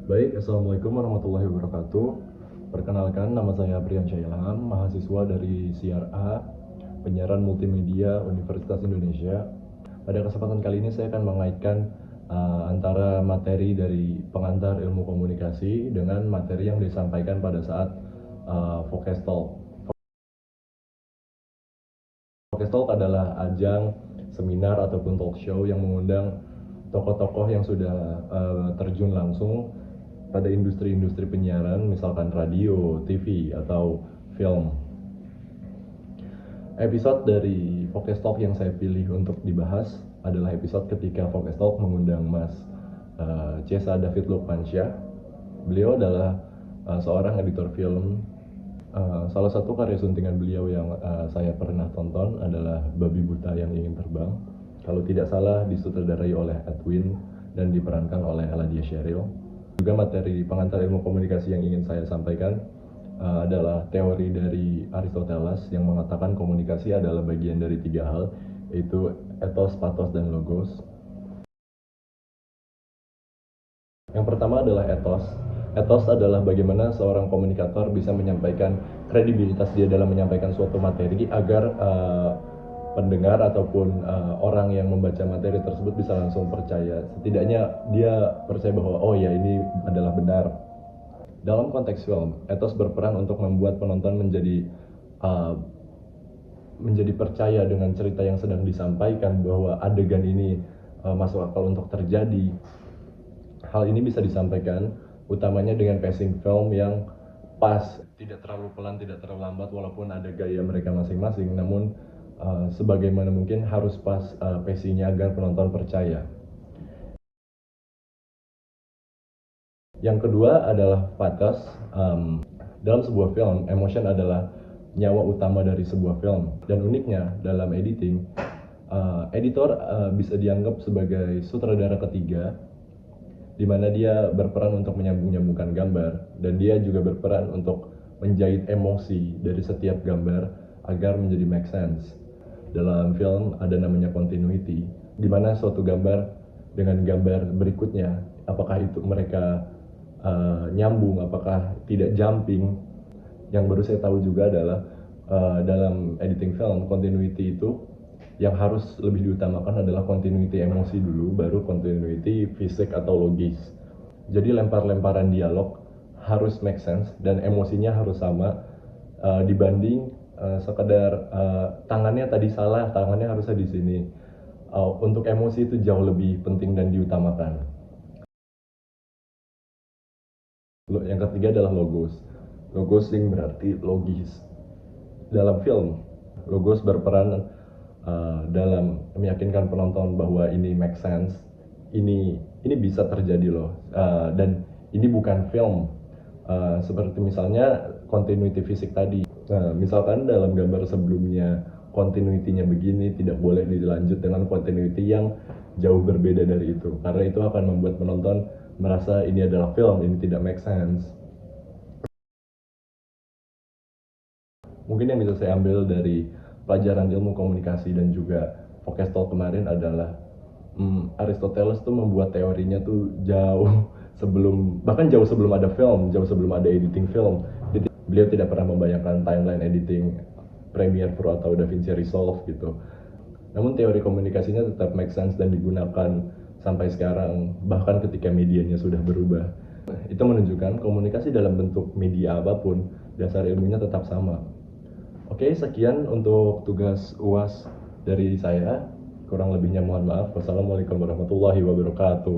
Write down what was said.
Baik, Assalamualaikum warahmatullahi wabarakatuh. Perkenalkan, nama saya Priyansya Ilham, mahasiswa dari CRA, Penyiaran Multimedia Universitas Indonesia. Pada kesempatan kali ini saya akan mengaitkan antara materi dari pengantar ilmu komunikasi dengan materi yang disampaikan pada saat Focus Talk. Focus Talk adalah ajang seminar ataupun talk show yang mengundang tokoh-tokoh yang sudah terjun langsung pada industri-industri penyiaran, misalkan radio, TV, atau film. Episode dari Focus Talk yang saya pilih untuk dibahas adalah episode ketika Focus Talk mengundang Mas Cesa David Lukmansyah. Beliau adalah seorang editor film. Salah satu karya suntingan beliau yang saya pernah tonton adalah Babi Buta yang Ingin Terbang. Kalau tidak salah disutradarai oleh Edwin dan diperankan oleh Eladia Sheryl. Juga materi pengantar ilmu komunikasi yang ingin saya sampaikan adalah teori dari Aristoteles yang mengatakan komunikasi adalah bagian dari tiga hal, yaitu ethos, pathos, dan logos. Yang pertama adalah ethos. Ethos adalah bagaimana seorang komunikator bisa menyampaikan kredibilitas dia dalam menyampaikan suatu materi agar pendengar ataupun orang yang membaca materi tersebut bisa langsung percaya. Setidaknya dia percaya bahwa oh ya, ini adalah benar. Dalam konteks film, ethos berperan untuk membuat penonton uh, menjadi percaya dengan cerita yang sedang disampaikan, bahwa adegan ini masuk akal untuk terjadi. Hal ini bisa disampaikan utamanya dengan pacing film yang pas, tidak terlalu pelan, tidak terlalu lambat, walaupun ada gaya mereka masing-masing, namun sebagaimana mungkin harus pas pacingnya agar penonton percaya. Yang kedua adalah pathos. Dalam sebuah film, emotion adalah nyawa utama dari sebuah film. Dan uniknya, dalam editing, editor bisa dianggap sebagai sutradara ketiga, di mana dia berperan untuk menyambung-nyambungkan gambar, dan dia juga berperan untuk menjahit emosi dari setiap gambar agar menjadi make sense. Dalam film ada namanya continuity, di mana suatu gambar dengan gambar berikutnya, apakah itu mereka nyambung, apakah tidak jumping. Yang baru saya tahu juga adalah dalam editing film, continuity itu yang harus lebih diutamakan adalah continuity emosi dulu, baru continuity fisik atau logis. Jadi lempar-lemparan dialog harus make sense dan emosinya harus sama, dibanding sekedar tangannya tadi salah, tangannya harusnya di sini. Untuk emosi itu jauh lebih penting dan diutamakan. Yang ketiga adalah logos. Logos yang berarti logis. Dalam film, logos berperan dalam meyakinkan penonton bahwa ini make sense, ini bisa terjadi loh, dan ini bukan film. Seperti misalnya continuity fisik tadi. Misalkan dalam gambar sebelumnya continuity-nya begini, tidak boleh dilanjut dengan continuity yang jauh berbeda dari itu, karena itu akan membuat penonton merasa ini adalah film, ini tidak make sense. Mungkin yang bisa saya ambil dari pelajaran ilmu komunikasi dan juga Focus Talk kemarin adalah Aristoteles tuh membuat teorinya tuh jauh sebelum, bahkan jauh sebelum ada film, jauh sebelum ada editing film. Beliau tidak pernah membayangkan timeline editing Premiere Pro atau DaVinci Resolve gitu. Namun teori komunikasinya tetap make sense dan digunakan sampai sekarang, bahkan ketika medianya sudah berubah. Itu menunjukkan komunikasi dalam bentuk media apapun, dasar ilmunya tetap sama. Oke, sekian untuk tugas UAS dari saya. Kurang lebihnya mohon maaf. Wassalamualaikum warahmatullahi wabarakatuh.